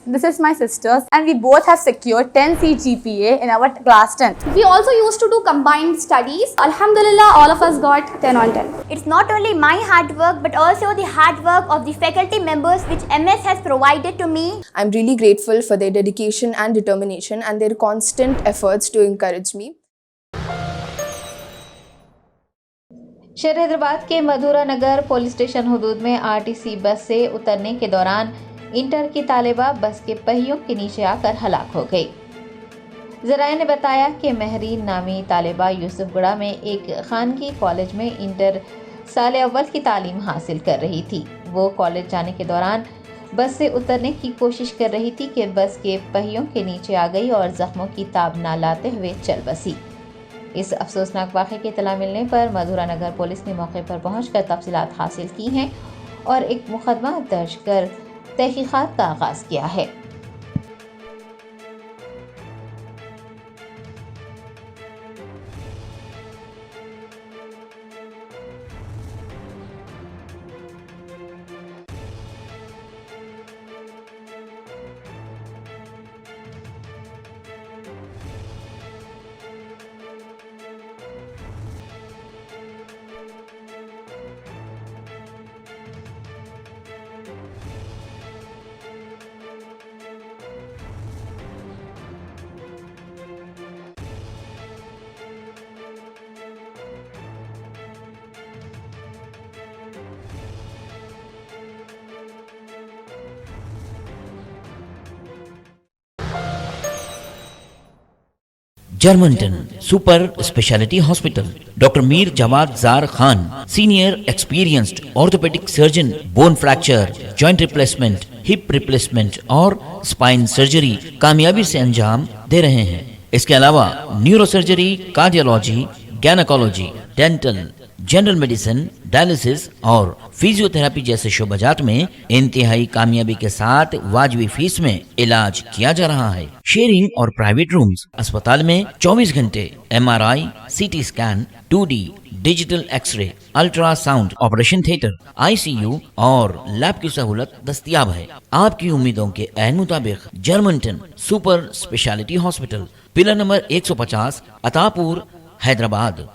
This is my sisters, and we both have secured 10 CGPA in our class 10. We also used to do combined studies. Alhamdulillah, all of us got 10 on 10. It's not only my hard work but also the hard work of the faculty members which MS has provided to me. I'm really grateful for their dedication and determination and their constant efforts to encourage me. शहर हैदराबाद के मधुरा नगर police station हदूद में RTC bus से उतरने के दौरान inter की तालिबा बस के पहियों के नीचे आकर हलाक हो गई। ज़राए ने बताया कि महरीन नामी तालिबा यूसुफगढ़ा में एक खानगी कॉलेज में इंटर साल अव्वल की तालीम हासिल कर रही थी। वो कॉलेज जाने के दौरान बस से उतरने की कोशिश कर रही थी कि बस के पहियों के नीचे आ गई और ज़ख्मों की ताब ना लाते हुए चल बसी। इस अफसोसनाक वाक़े की इत्तला मिलने पर मधुरा नगर पुलिस ने मौके पर पहुंचकर तफसीलात हासिल की हैं और एक मुकदमा दर्ज कर तहकीक़ात का आगाज़ किया है। Germanten super specialty hospital, doctor Mir Jawad Jar Khan, senior experienced orthopaedic surgeon, bone fracture, joint replacement, hip replacement और स्पाइन सर्जरी कामयाबी से अंजाम दे रहे हैं। इसके अलावा neuro surgery, cardiology, gynaecology, dental, general medicine, dialysis और फिजियोथेरेपी जैसे शोबाजात में इंतहाई कामयाबी के साथ वाजबी फीस में इलाज किया जा रहा है। शेयरिंग और प्राइवेट रूम्स, अस्पताल में 24 घंटे MRI, CT scan, 2D digital x-ray, ultrasound, operation theatre, ICU और लैब की सहूलत दस्तयाब है। आपकी उम्मीदों के ऐन मुताबिक Germanten super specialty hospital, pillar number 150, Attapur, Hyderabad.